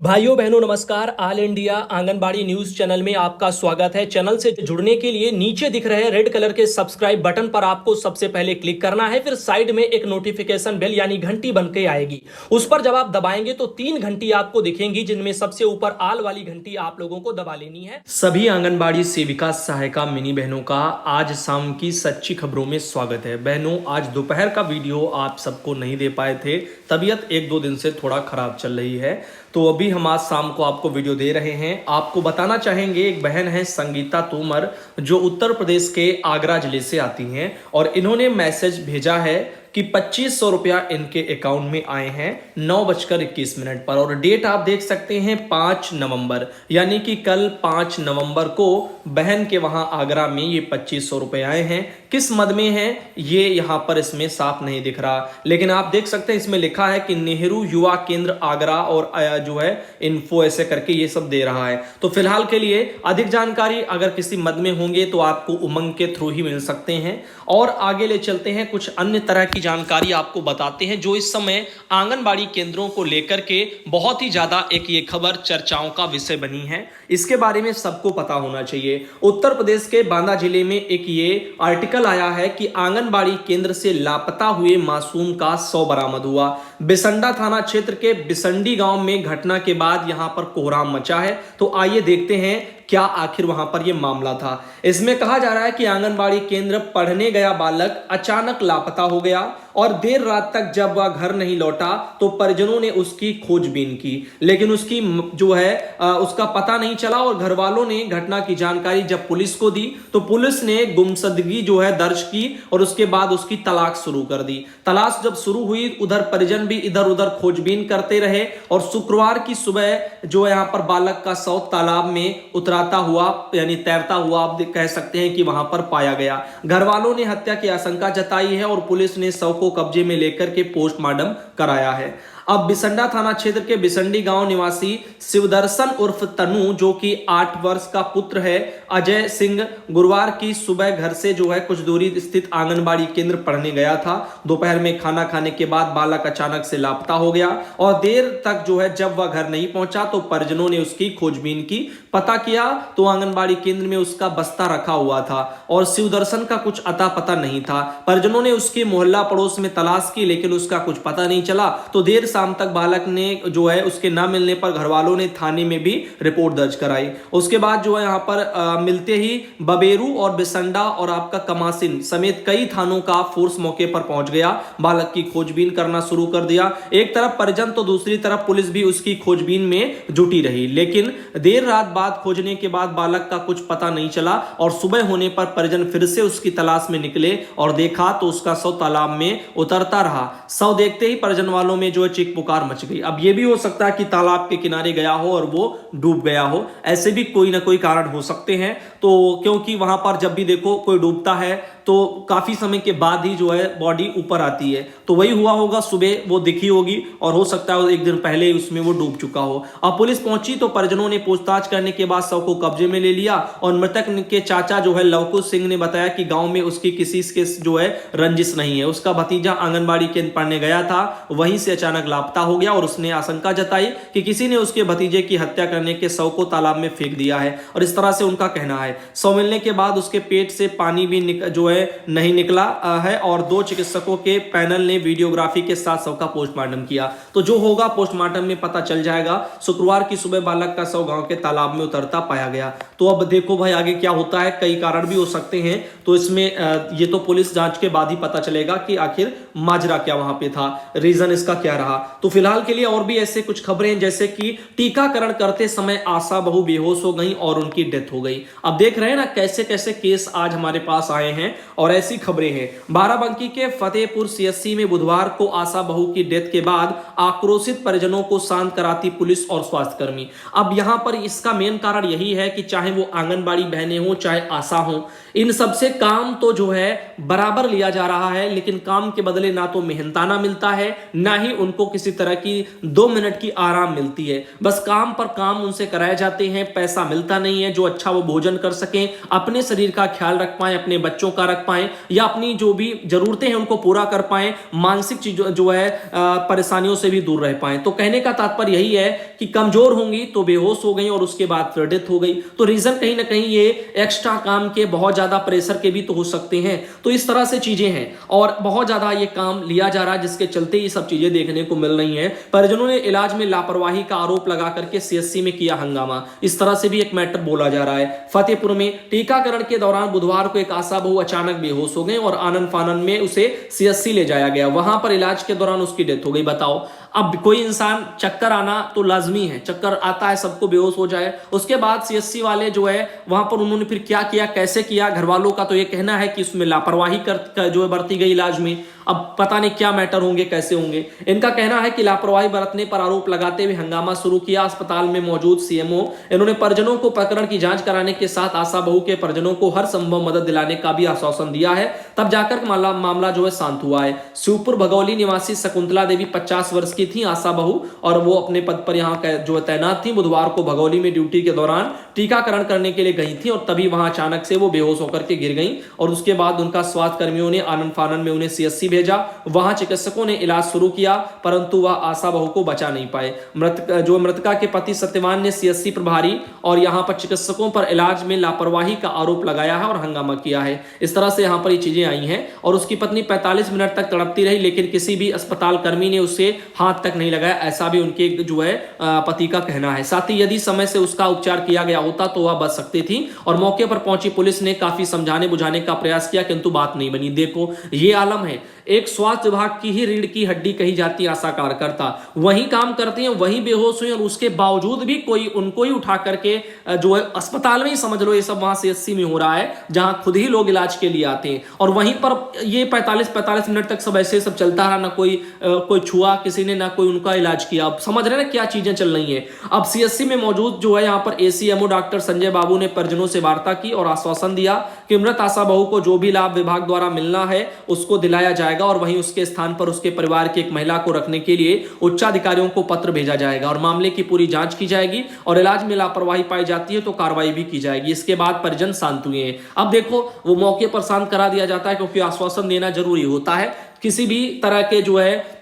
भाइयों बहनों नमस्कार। All India anganwadi news channel में आपका स्वागत है। चैनल से जुड़ने के लिए नीचे दिख रहे रेड कलर के सब्सक्राइब बटन पर आपको सबसे पहले क्लिक करना है। फिर साइड में एक नोटिफिकेशन बेल यानी घंटी बन के आएगी, उस पर जब आप दबाएंगे तो 3 घंटी आपको दिखेंगी, जिनमें सबसे ऊपर आल वाली घंटी आप लोगों को दबा लेनी है। सभी आंगनबाड़ी सेविका सहायिका मिनी बहनों का आज शाम की सच्ची खबरों में स्वागत है। बहनों, आज दोपहर का वीडियो आप सबको नहीं दे पाए थे, तबीयत 1-2 दिन से थोड़ा खराब चल रही है, तो अभी हम आज शाम को आपको वीडियो दे रहे हैं। आपको बताना चाहेंगे, एक बहन है संगीता तोमर, जो उत्तर प्रदेश के आगरा जिले से आती हैं, और इन्होंने मैसेज भेजा है कि 2500 रुपया इनके अकाउंट में आए हैं 9:21 पर, और डेट आप देख सकते हैं 5 नवंबर, यानी कि कल 5 नवंबर को बहन के वहां आगरा में ये 2500 रुपए आए हैं। किस मद में है ये यहां पर इसमें साफ नहीं दिख रहा, लेकिन आप देख सकते हैं इसमें लिखा है कि नेहरू युवा केंद्र आगरा, और जो है इन्फो ऐसे करके ये सब दे रहा है। तो फिलहाल के लिए अधिक जानकारी अगर किसी मद में होंगे तो आपको उमंग के थ्रू ही मिल सकते हैं। और आगे ले चलते हैं, कुछ अन्य तरह की जानकारी आपको बताते हैं जो इस समय आंगनबाड़ी केंद्रों को लेकर के बहुत ही ज्यादा एक ये खबर चर्चाओं का विषय बनी है। इसके बारे में सबको पता होना चाहिए। उत्तर प्रदेश के बांदा जिले में एक ये आर्टिकल आया है कि आंगनबाड़ी केंद्र से लापता हुए मासूम का शव बरामद हुआ। बिसंडा थाना क्षेत्र के बिसंडी गांव में घटना के बाद यहां पर कोहराम मचा है। तो आइए देखते हैं क्या आखिर वहां पर यह मामला था। इसमें कहा जा रहा है कि आंगनबाड़ी केंद्र पढ़ने गया बालक अचानक लापता हो गया, और देर रात तक जब वह घर नहीं लौटा तो परिजनों ने उसकी खोजबीन की, लेकिन उसकी जो है उसका पता नहीं चला। और घर वालों ने घटना की जानकारी जब पुलिस को दी तो पुलिस ने गुमशुदगी जो है दर्ज की, और उसके बाद उसकी तलाश शुरू कर दी। तलाश जब शुरू हुई, उधर परिजन भी इधर उधर खोजबीन करते रहे, और शुक्रवार की सुबह जो है यहां पर बालक का शव तालाब में उतराता हुआ यानी तैरता हुआ आप कह सकते हैं कि वहां पर पाया गया। घर वालों ने हत्या की आशंका जताई है, और पुलिस ने शव को कब्जे में लेकर के पोस्टमार्टम कराया है। अब बिसंडा थाना क्षेत्र के बिसंडी गांव निवासी शिवदर्शन उर्फ तनु, जो कि 8 वर्ष का पुत्र है अजय सिंह, गुरुवार की सुबह घर से जो है कुछ दूरी स्थित आंगनबाड़ी केंद्र पढ़ने गया था। दोपहर में खाना खाने के बाद बालक अचानक से लापता हो गया, और देर तक जो है जब वह घर नहीं पहुंचा तो परिजनों ने उसकी खोजबीन की। पता किया तो आंगनबाड़ी केंद्र में उसका बस्ता रखा हुआ था, और शिवदर्शन का कुछ अता पता नहीं था। परिजनों ने उसके मोहल्ला पड़ोस में तलाश की, लेकिन उसका कुछ पता नहीं चला। तो देर शाम तक बालक ने जो है उसके ना मिलने पर घर वालों ने थाने में भी रिपोर्ट दर्ज कराई। उसके बाद जो है यहां पर मिलते ही बबेरू और बिसंडा और आपका कमासिन समेत कई थानों का फोर्स मौके पर पहुंच गया, बालक की खोजबीन करना शुरू कर दिया। एक तरफ परिजन तो दूसरी तरफ पुलिस भी उसकी खोजबीन में जुटी रही, लेकिन देर रात बाद खोजने के बाद बालक का कुछ पता नहीं चला, और सुबह होने पर परिजन फिर से उसकी तलाश में निकले और देखा तो उसका शव तालाब में उतरता रहा। शव देखते ही परिजन वालों में जो चीख पुकार मच गई। अब यह भी हो सकता है कि तालाब के किनारे गया हो और वो डूब गया हो, ऐसे भी कोई ना कोई कारण हो सकते हैं। तो क्योंकि वहां पर जब भी देखो कोई डूबता है तो काफी समय के बाद ही जो है बॉडी ऊपर आती है, तो वही हुआ होगा, सुबह वो दिखी होगी, और हो सकता है एक दिन पहले ही उसमें वो डूब चुका हो। अब पुलिस पहुंची तो परिजनों ने पूछताछ करने के बाद शव को कब्जे में ले लिया, और मृतक के चाचा जो है लवकुश सिंह ने बताया कि गांव में उसकी किसी के जो है रंजिश नहीं है। उसका भतीजा आंगनबाड़ी केंद्र पढ़ने गया था, वहीं से अचानक लापता हो गया, और उसने आशंका जताई कि किसी ने उसके भतीजे की हत्या करने के शव को तालाब में फेंक दिया है, और इस तरह से उनका कहना है। शव मिलने के बाद उसके पेट से पानी भी जो है नहीं निकला है, और 2 चिकित्सकों के पैनल ने वीडियोग्राफी के साथ शव का पोस्टमार्टम किया। तो जो होगा पोस्टमार्टम में पता चल जाएगा। शुक्रवार की सुबह बालक का शव गांव के तालाब में उतरता पाया गया। तो अब देखो भाई आगे क्या होता है, कई कारण भी हो सकते हैं, तो इसमें ये तो पुलिस जांच के बाद ही पता चलेगा कि आखिर माजरा क्या वहां पे था, रीजन इसका क्या रहा। तो फिलहाल के लिए और भी ऐसे कुछ खबरें, जैसे कि टीकाकरण करते समय आशा बहु बेहोश हो गई और उनकी डेथ हो गई। अब देख रहे हैं ना कैसे कैसे केस आज हमारे पास आए हैं, और ऐसी खबरें हैं। बाराबंकी के फतेहपुर सीएससी में बुधवार को आशा बहू की डेथ के बाद आक्रोशित परिजनों को शांत कराती पुलिस और स्वास्थ्यकर्मी। अब यहां पर इसका मेन कारण यही है कि चाहे वो आंगनबाड़ी बहनें हो चाहे आशा हो, इन सबसे काम तो जो है बराबर लिया जा रहा है, लेकिन काम के बदले ना तो मेहनताना मिलता है, ना ही उनको किसी तरह की 2 मिनट की आराम मिलती है। बस काम पर काम उनसे कराए जाते हैं, पैसा मिलता नहीं है जो अच्छा वो भोजन कर सकें, अपने शरीर का ख्याल रख पाए, अपने बच्चों का रख पाएं या अपनी जो भी जरूरतें हैं उनको पूरा कर पाएं, मानसिक चीजों जो है परेशानियों से भी दूर रह पाएं। तो कहने का तात्पर्य यही है कि कमजोर होंगी तो बेहोश हो गई और उसके बाद फिर डेथ हो गई। तो रीजन कहीं ना कहीं ये एक्स्ट्रा काम के, बहुत ज्यादा प्रेशर के भी तो हो सकते हैं। तो इस तरह से चीजें हैं और बहुत ज्यादा ये काम लिया जा रहा है जिसके चलते ये सब चीजें देखने को मिल रही हैं। परिजनों ने इलाज में लापरवाही का आरोप लगा करके सीएससी में किया हंगामा, इस तरह से भी एक मैटर बोला जा रहा है। फतेहपुर में टीकाकरण के दौरान बुधवार को एक आशा बहू अचानक बेहोश हो गई और आनंद फानन में उसे सीएससी ले जाया गया। वहां पर इलाज के दौरान उसकी डेथ हो गई। बताओ, अब कोई इंसान चक्कर आना तो लाजमी है, चक्कर आता है सबको, बेहोश हो जाए, उसके बाद सीएससी वाले जो है वहां पर उन्होंने फिर क्या किया, कैसे किया, घर वालों का तो ये कहना है कि उसमें लापरवाही कर जो है बरती गई इलाज में। अब पता नहीं क्या मैटर होंगे, कैसे होंगे। इनका कहना है कि लापरवाही बरतने पर आरोप लगाते हुए हंगामा शुरू किया। अस्पताल में मौजूद सीएमओ इन्होंने परिजनों को प्रकरण की जांच कराने के साथ आशा बहू के परिजनों को हर संभव मदद दिलाने का भी आश्वासन दिया है। तब जाकर मामला जो है शांत हुआ है। शिवपुर भगौली निवासी शकुंतला देवी 50 वर्ष की थी आशा बहू और वो अपने पद पर यहाँ जो है तैनात थी। बुधवार को भगौली में ड्यूटी के दौरान टीकाकरण करने के लिए गई थी और तभी वहां अचानक से वो बेहोश होकर के गिर गई और उसके बाद उनका स्वास्थ्य कर्मियों ने आनंद फानन में उन्हें सीएससी भेजा। वहां चिकित्सकों ने इलाज शुरू किया परंतु वह आशा बहू को बचा नहीं पाए। मृतका के पति सत्यवान ने सीएससी प्रभारी और यहां पर चिकित्सकों पर इलाज में लापरवाही का आरोप लगाया है और हंगामा किया है। इस तरह से यहां पर ये चीजें आई हैं और उसकी पत्नी 45 मिनट तक तड़पती रही लेकिन किसी भी अस्पताल कर्मी ने उसे हाथ तक नहीं लगाया, ऐसा भी उनके जो है पति का कहना है। साथ ही यदि समय से उसका उपचार किया गया होता तो वह बच सकती थी और मौके पर पहुंची पुलिस ने काफी समझाने बुझाने का प्रयास किया किंतु बात नहीं बनी। देखो ये आलम है, एक स्वास्थ्य विभाग की ही रीढ़ की हड्डी कही जाती है आशा कार्यकर्ता, वही काम करती हैं, वही बेहोश हुई और उसके बावजूद भी कोई उनको ही उठा करके जो है अस्पताल में ही समझ लो ये सब वहां सीएससी में हो रहा है जहां खुद ही लोग इलाज के लिए आते हैं और वहीं पर ये 45 मिनट तक सब ऐसे सब चलता रहा, ना कोई छुआ किसी ने, ना कोई उनका इलाज किया। अब समझ रहे ना क्या चीजें चल रही है। अब सीएससी में मौजूद जो है यहाँ पर एसीएमओ डॉक्टर संजय बाबू ने परिजनों से वार्ता की और आश्वासन दिया कि मृत आशा बहू को जो भी लाभ विभाग द्वारा मिलना है उसको दिलाया जाएगा और वहीं उसके स्थान पर उसके परिवार की एक महिला को रखने के लिए उच्चाधिकारियों को पत्र भेजा जाएगा और मामले की पूरी जांच की जाएगी और इलाज में लापरवाही पाई जाती है तो कार्रवाई भी की जाएगी। इसके बाद परिजन शांत हुए हैं। अब देखो वो मौके पर शांत करा दिया जाता है क्योंकि आश्वासन देना जरूरी होता है किसी भी तरह के जो है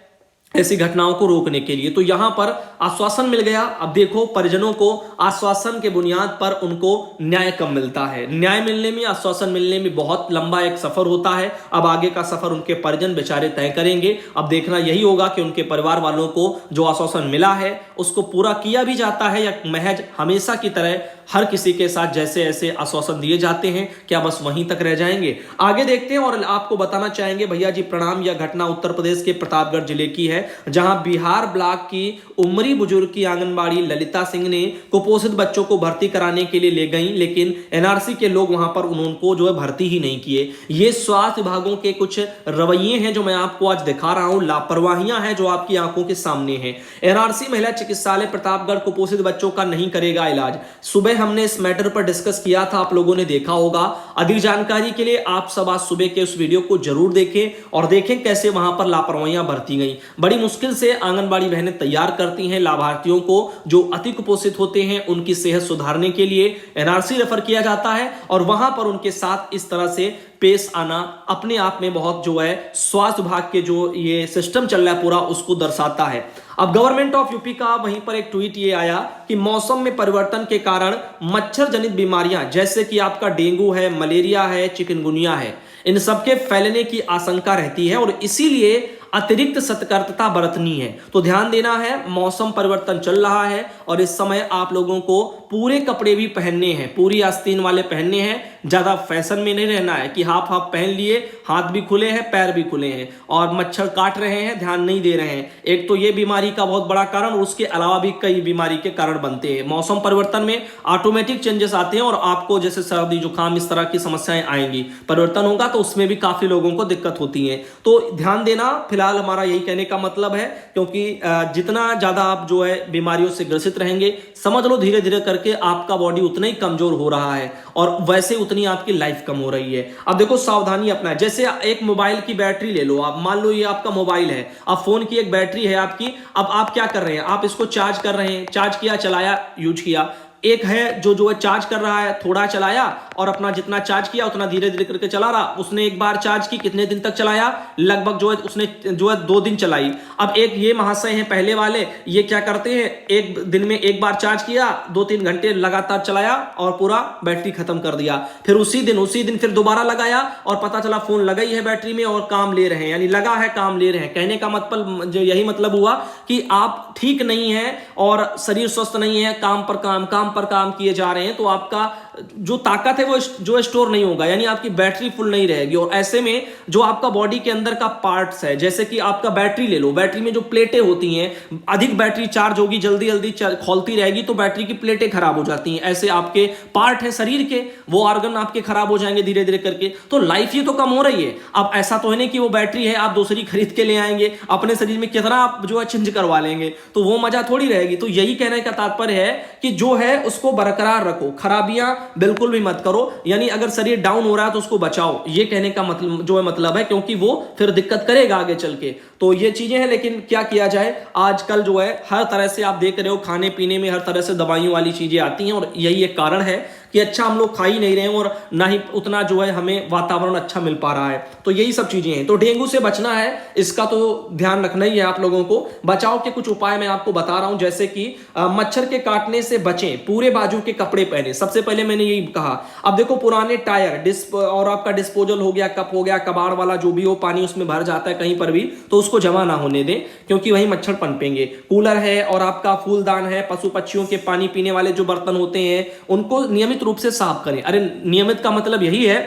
ऐसी घटनाओं को रोकने के लिए। तो यहां पर आश्वासन मिल गया। अब देखो परिजनों को आश्वासन के बुनियाद पर उनको न्याय कब मिलता है। न्याय मिलने में, आश्वासन मिलने में बहुत लंबा एक सफर होता है। अब आगे का सफर उनके परिजन बेचारे तय करेंगे। अब देखना यही होगा कि उनके परिवार वालों को जो आश्वासन मिला है उसको पूरा किया भी जाता है या महज हमेशा की तरह हर किसी के साथ जैसे ऐसे आश्वासन दिए जाते हैं क्या बस वहीं तक रह जाएंगे। आगे देखते हैं और आपको बताना चाहेंगे भैया जी प्रणाम। यह घटना उत्तर प्रदेश के प्रतापगढ़ जिले की है जहां बिहार ब्लॉक की उमरी बुजुर्ग की आंगनबाड़ी ललिता सिंह ने कुपोषित बच्चों को भर्ती कराने के लिए ले गई लेकिन एनआरसी के लोग वहां पर उनको जो है भर्ती ही नहीं किए। ये स्वास्थ्य विभागों के कुछ रवैये हैं जो मैं आपको आज दिखा रहा हूं, लापरवाहियां हैं जो आपकी आंखों के सामने हैं। एनआरसी महिला चिकित्सालय प्रतापगढ़ कुपोषित बच्चों का नहीं करेगा इलाज। सुबह हमने इस मैटर पर डिस्कस किया था, आप लोगों ने देखा होगा। अधिक जानकारी के लिए आप सब आज सुबह के उस वीडियो को जरूर देखें और देखें कैसे वहां पर लापरवाहियां बरती गई। बड़ी मुश्किल से आंगनबाड़ी बहनें तैयार करती हैं लाभार्थियों को जो अति कुपोषित होते हैं उनकी सेहत सुधारने के लिए एनआरसी रेफर किया जाता है और वहां पर उनके साथ इस तरह से पेश आना अपने आप में बहुत जो है स्वास्थ्य विभाग के जो ये सिस्टम चल रहा है पूरा उसको दर्शाता है। अब गवर्नमेंट ऑफ यूपी का वहीं पर एक ट्वीट ये आया कि मौसम में परिवर्तन के कारण मच्छर जनित बीमारियां जैसे कि आपका डेंगू है, मलेरिया है, चिकनगुनिया है, इन सबके फैलने की आशंका रहती है और इसीलिए अतिरिक्त सतर्कता बरतनी है। तो ध्यान देना है, मौसम परिवर्तन चल रहा है और इस समय आप लोगों को पूरे कपड़े भी पहनने हैं, पूरी आस्तीन वाले पहनने हैं। ज्यादा फैशन में नहीं रहना है कि हाफ हाफ पहन लिए, हाथ भी खुले हैं, पैर भी खुले हैं और मच्छर काट रहे हैं, ध्यान नहीं दे रहे हैं। एक तो ये बीमारी का बहुत बड़ा कारण और उसके अलावा भी कई बीमारी के कारण बनते हैं। मौसम परिवर्तन में ऑटोमेटिक चेंजेस आते हैं और आपको जैसे सर्दी जुकाम इस तरह की समस्याएं आएंगी। परिवर्तन होगा तो उसमें भी काफी लोगों को दिक्कत होती है। तो ध्यान देना, फिलहाल हमारा यही कहने का मतलब है क्योंकि जितना ज्यादा आप जो है बीमारियों से ग्रसित रहेंगे, समझ लो धीरे धीरे करके आपका बॉडी उतना ही कमजोर हो रहा है और वैसे उतनी आपकी लाइफ कम हो रही है। अब देखो सावधानी अपनाएं। जैसे एक मोबाइल की बैटरी ले लो, आप मान लो ये आपका मोबाइल है, अब फोन की एक बैटरी है आपकी, अब आप क्या कर रहे हैं, आप इसको चार्ज कर रहे हैं, चार्ज किया, चलाया, यूज किया। एक है जो है चार्ज कर रहा है, थोड़ा चलाया और अपना जितना चार्ज किया उतना धीरे धीरे करके चला रहा। उसने एक बार चार्ज की, कितने दिन तक चलाया, लगभग जो है उसने जो है 2 दिन चलाई। अब एक ये महाशय हैं पहले वाले, ये क्या करते हैं, एक दिन में एक बार चार्ज किया, 2-3 घंटे लगातार चलाया और पूरा बैटरी खत्म कर दिया। फिर उसी दिन फिर दोबारा लगाया और पता चला फोन लगा ही है बैटरी में और काम ले रहे हैं, यानी लगा है काम ले रहे हैं। कहने का मतलब जो यही मतलब हुआ कि आप ठीक नहीं है और शरीर स्वस्थ नहीं है, काम पर काम किए जा रहे हैं, तो आपका जो ताकत है वो जो स्टोर नहीं होगा, यानी आपकी बैटरी फुल नहीं रहेगी। और ऐसे में जो आपका बॉडी के अंदर का पार्ट्स है, जैसे कि आपका बैटरी ले लो, बैटरी में जो प्लेटें होती हैं, अधिक बैटरी चार्ज होगी, जल्दी जल्दी खोलती रहेगी तो बैटरी की प्लेटें खराब हो जाती हैं। ऐसे आपके पार्ट है शरीर के, वो ऑर्गन आपके खराब हो जाएंगे धीरे धीरे करके। तो लाइफ ये तो कम हो रही है। अब ऐसा तो है नहीं कि वो बैटरी है आप दूसरी खरीद के ले आएंगे, अपने शरीर में कितना आप जो है चेंज करवा लेंगे, तो वो मजा थोड़ी रहेगी। तो यही कहने का तात्पर्य है कि जो है उसको बरकरार रखो, खराबियां बिल्कुल भी मत करो, यानी अगर शरीर डाउन हो रहा है तो उसको बचाओ, ये कहने का मतलब जो है मतलब है, क्योंकि वो फिर दिक्कत करेगा आगे चल के। तो ये चीजें हैं, लेकिन क्या किया जाए, आजकल जो है हर तरह से आप देख रहे हो खाने पीने में हर तरह से दवाइयों वाली चीजें आती हैं, और यही एक कारण है कि अच्छा हम लोग खा ही नहीं रहे हैं और ना ही उतना जो है हमें वातावरण अच्छा मिल पा रहा है। तो यही सब चीजें हैं। तो डेंगू से बचना है, इसका तो ध्यान रखना ही है आप लोगों को। बचाव के कुछ उपाय मैं आपको बता रहा हूं, जैसे कि मच्छर के काटने से बचें, पूरे बाजू के कपड़े पहने। सबसे पहले मैंने यही कहा। अब देखो पुराने टायर और आपका डिस्पोजल हो गया, कप हो गया, कबाड़ वाला जो भी हो, पानी उसमें भर जाता है कहीं पर भी, तो उसको जमा ना होने दें, क्योंकि वही मच्छर पनपेंगे। कूलर है और आपका फूलदान है, पशु पक्षियों के पानी पीने वाले जो बर्तन होते हैं उनको नियमित रूप से साफ करें। अरे नियमित का मतलब यही है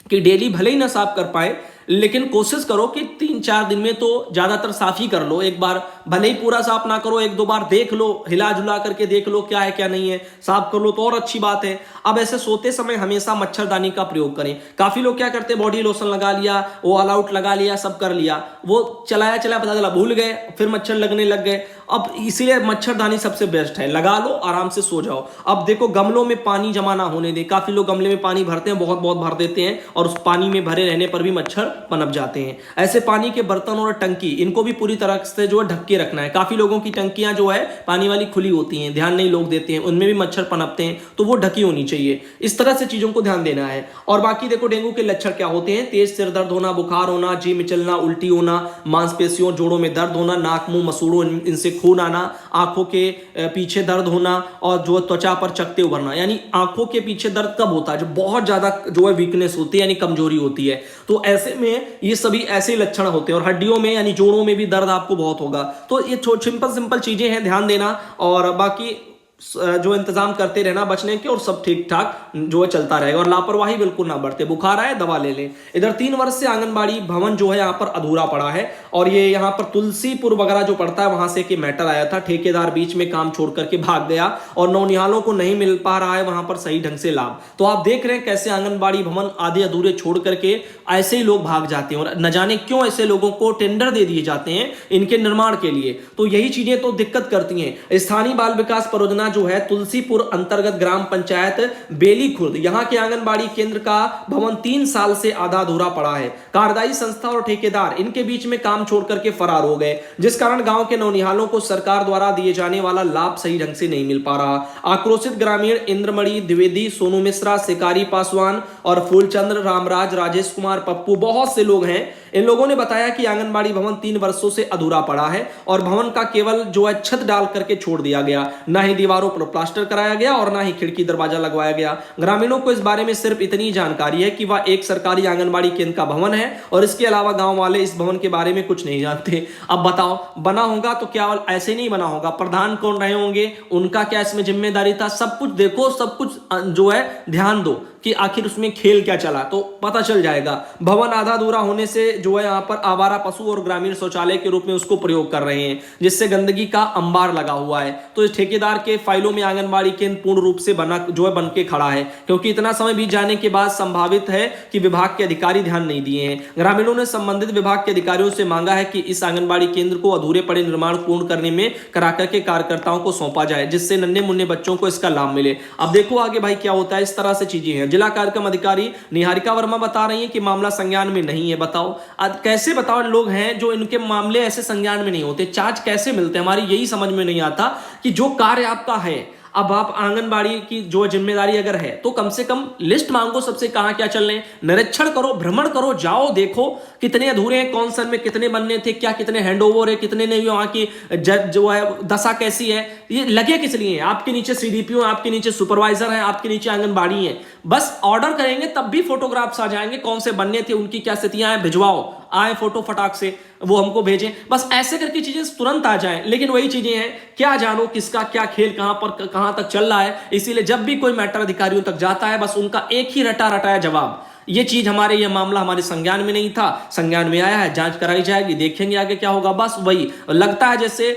कि डेली भले ही ना साफ कर पाए, लेकिन कोशिश करो कि 3-4 दिन में तो ज्यादातर साफ ही कर लो। एक बार भले ही पूरा साफ ना करो, 1-2 बार देख लो, हिला जुला करके देख लो क्या है क्या नहीं है, साफ कर लो तो और अच्छी बात है। अब ऐसे सोते समय हमेशा मच्छरदानी का प्रयोग करें। काफी लोग क्या करते हैं, बॉडी लोशन लगा लिया, वो ऑल आउट लगा लिया, सब कर लिया, वो चलाया पता चला भूल गए, फिर मच्छर लगने लग गए। अब इसीलिए मच्छरदानी सबसे बेस्ट है, लगा लो, आराम से सो जाओ। अब देखो गमलों में पानी जमा ना होने दे। काफी लोग गमले में पानी भरते हैं, बहुत बहुत भर देते हैं, और उस पानी में भरे रहने पर भी मच्छर पनप जाते हैं। ऐसे पानी के बर्तन और टंकी, इनको भी पूरी तरह से जो है ढक के रखना है। काफी लोगों की टंकियां जो है पानी वाली खुली होती हैं, ध्यान नहीं लोग देते हैं, उनमें भी मच्छर पनपते हैं, तो वो ढकी होनी चाहिए। इस तरह से चीजों को ध्यान देना है। और बाकी देखो डेंगू के लक्षण क्या होते हैं, तेज सिर दर्द होना, बुखार होना, जी मिचलना, उल्टी होना, मांसपेशियों जोड़ों में दर्द होना, नाक मुंह मसूड़ों इनसे खून आना, आंखों के पीछे दर्द होना, और जो त्वचा पर चकत्ते उभरना। यानी आंखों के पीछे दर्द कब होता है, जब बहुत ज्यादा जो है वीकनेस होती है, यानी कमजोरी होती है। तो ऐसे में ये सभी ऐसे लक्षण होते हैं। और हड्डियों में यानी जोड़ों में भी दर्द आपको बहुत होगा। तो ये सिंपल चीजें हैं, ध्यान देना, और बाकी जो इंतजाम करते रहना बचने के, और सब ठीक ठाक जो है चलता रहेगा। और लापरवाही बिल्कुल ना बरते, बुखार आए दवा ले लें। इधर 3 वर्ष से आंगनबाड़ी भवन जो है यहाँ पर अधूरा पड़ा है, और ये यहाँ पर तुलसीपुर वगैरह जो पड़ता है वहां से कि मैटर आया था, ठेकेदार बीच में काम छोड़ करके भाग गया और नौनिहालों को नहीं मिल पा रहा है वहां पर सही ढंग से लाभ। तो आप देख रहे हैं कैसे आंगनबाड़ी भवन आधे अधूरे छोड़ करके ऐसे ही लोग भाग जाते हैं, और न जाने क्यों ऐसे लोगों को टेंडर दे दिए जाते हैं इनके निर्माण के लिए। तो यही चीजें तो दिक्कत करती हैं। स्थानीय बाल विकास परियोजना जो है तुलसीपुर अंतर्गत ग्राम पंचायत बेली खुर्द, यहां के आंगनबाड़ी केंद्र का भवन 3 साल से आधा अधूरा पड़ा है। कार्यदायी संस्था और ठेकेदार इनके बीच में काम छोड़ करके फरार हो गए, जिस कारण गांव के नौनिहालों को सरकार द्वारा दिए जाने वाला लाभ सही ढंग से नहीं मिल पा रहा। आक्रोशित ग्रामीण इंद्रमणि द्विवेदी, सोनू मिश्रा, शिकारी पासवान और फूलचंद्र, रामराज, राजेश कुमार, पप्पू, बहुत से लोग हैं। इन लोगों ने बताया कि आंगनबाड़ी भवन 3 वर्षों से अधूरा पड़ा है, और भवन का केवल जो है छत डाल करके छोड़ दिया गया, ना ही दीवारों पर प्लास्टर कराया गया और ना ही खिड़की दरवाजा लगवाया गया। ग्रामीणों को इस बारे में सिर्फ इतनी जानकारी है कि वह एक सरकारी आंगनबाड़ी केंद्र का भवन है, और इसके अलावा गांव वाले इस भवन के बारे में कुछ नहीं जानते। अब बताओ, बना होगा तो क्या ऐसे नहीं बना होगा, प्रधान कौन रहे होंगे, उनका क्या इसमें जिम्मेदारी था, सब कुछ देखो, सब कुछ जो है ध्यान दो कि आखिर उसमें खेल क्या चला, तो पता चल जाएगा। भवन आधा अधूरा होने से जो है यहाँ पर आवारा पशु और ग्रामीण शौचालय के रूप में उसको प्रयोग कर रहे हैं, जिससे गंदगी का अंबार लगा हुआ है। तो इस ठेकेदार के फाइलों में आंगनबाड़ी केंद्र पूर्ण रूप से बना जो है बन के खड़ा है, क्योंकि इतना समय बीत जाने के बाद संभावित है कि विभाग के अधिकारी ध्यान नहीं दिए हैं। ग्रामीणों ने संबंधित विभाग के अधिकारियों से मांगा है कि इस आंगनबाड़ी केंद्र को अधूरे पड़े निर्माण पूर्ण करने में कराकर के कार्यकर्ताओं को सौंपा जाए, जिससे नन्हे मुन्ने बच्चों को इसका लाभ मिले। अब देखो आगे भाई क्या होता है, इस तरह से चीजें हैं। जिला कार्यक्रम अधिकारी निहारिका वर्मा बता रही है कि मामला संज्ञान में नहीं है। बताओ कैसे, बताओ लोग हैं जो इनके मामले ऐसे संज्ञान में नहीं होते, चार्ज कैसे मिलते हैं, हमारी यही समझ में नहीं आता कि जो कार्य आपका है अब आप आंगनबाड़ी की जो जिम्मेदारी अगर है तो कम से कम लिस्ट मांगो सबसे, कहां क्या चल रहे हैं, निरीक्षण करो, भ्रमण करो, जाओ देखो कितने अधूरे हैं, कौन सन में कितने बनने थे, क्या कितने हैंडओवर है, कितने ने वहां की जो है दशा कैसी है, ये लगे किस लिए है। आपके नीचे सीडीपीओ, आपके नीचे सुपरवाइजर है, आपके नीचे आंगनबाड़ी है, बस ऑर्डर करेंगे तब भी फोटोग्राफ्स आ जाएंगे, कौन से बनने थे, उनकी क्या स्थितियां हैं, भिजवाओ, आए फोटो फटाक से वो हमको भेजें, बस ऐसे करके चीजें तुरंत आ जाएं। लेकिन वही चीजें हैं, क्या जानो किसका क्या खेल कहां पर कहां तक चल रहा है। इसीलिए जब भी कोई मैटर अधिकारियों तक जाता है बस उनका एक ही रटा रटाया जवाब, ये चीज हमारे, ये मामला हमारे संज्ञान में नहीं था, संज्ञान में आया है, जांच कराई जाएगी, देखेंगे आगे क्या होगा। बस वही लगता है जैसे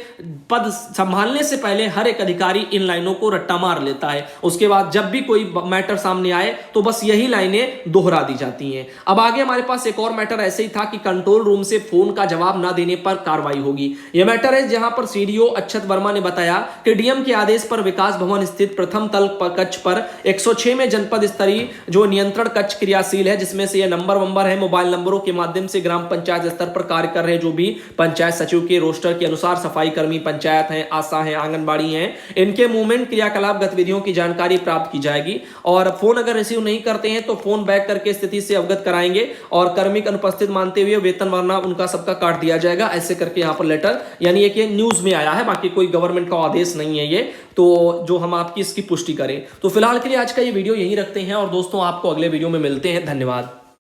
पद संभालने से पहले हर एक अधिकारी इन लाइनों को रट्टा मार लेता है, उसके बाद जब भी कोई मैटर सामने आए तो बस यही लाइनें दोहरा दी जाती हैं। अब आगे हमारे पास एक और मैटर ऐसे ही था कि कंट्रोल रूम से फोन का जवाब ना देने पर कार्रवाई होगी। यह मैटर है जहां पर सीडीओ अक्षत वर्मा ने बताया कि डीएम के आदेश पर विकास भवन स्थित प्रथम तल कक्ष पर 106 में जनपद स्तरीय जो नियंत्रण कक्ष क्रियाशील है, जिसमें से ये नंबर है, मोबाइल नंबरों के माध्यम से ग्राम पंचायत स्तर पर कार्य कर रहे जो भी पंचायत सचिव के रोस्टर के अनुसार सफाई कर्मी पंचायत हैं, आशा हैं, आंगनबाड़ी हैं, इनके मूवमेंट क्रियाकलाप गतिविधियों की जानकारी प्राप्त की जाएगी और फोन अगर रिसीव नहीं करते हैं तो फोन बैक करके स्थिति से अवगत कराएंगे और कर्मिक अनुपस्थित मानते हुए वेतन वरना उनका सबका काट दिया जाएगा। ऐसे करके यहां पर लेटर, यानी एक ये न्यूज में आया है, बाकी कोई गवर्नमेंट का आदेश नहीं है ये, तो जो हम आपकी इसकी पुष्टि करें। तो फिलहाल के लिए आज का ये वीडियो यहीं रखते हैं और दोस्तों आपको अगले वीडियो में मिलते हैं। धन्यवाद।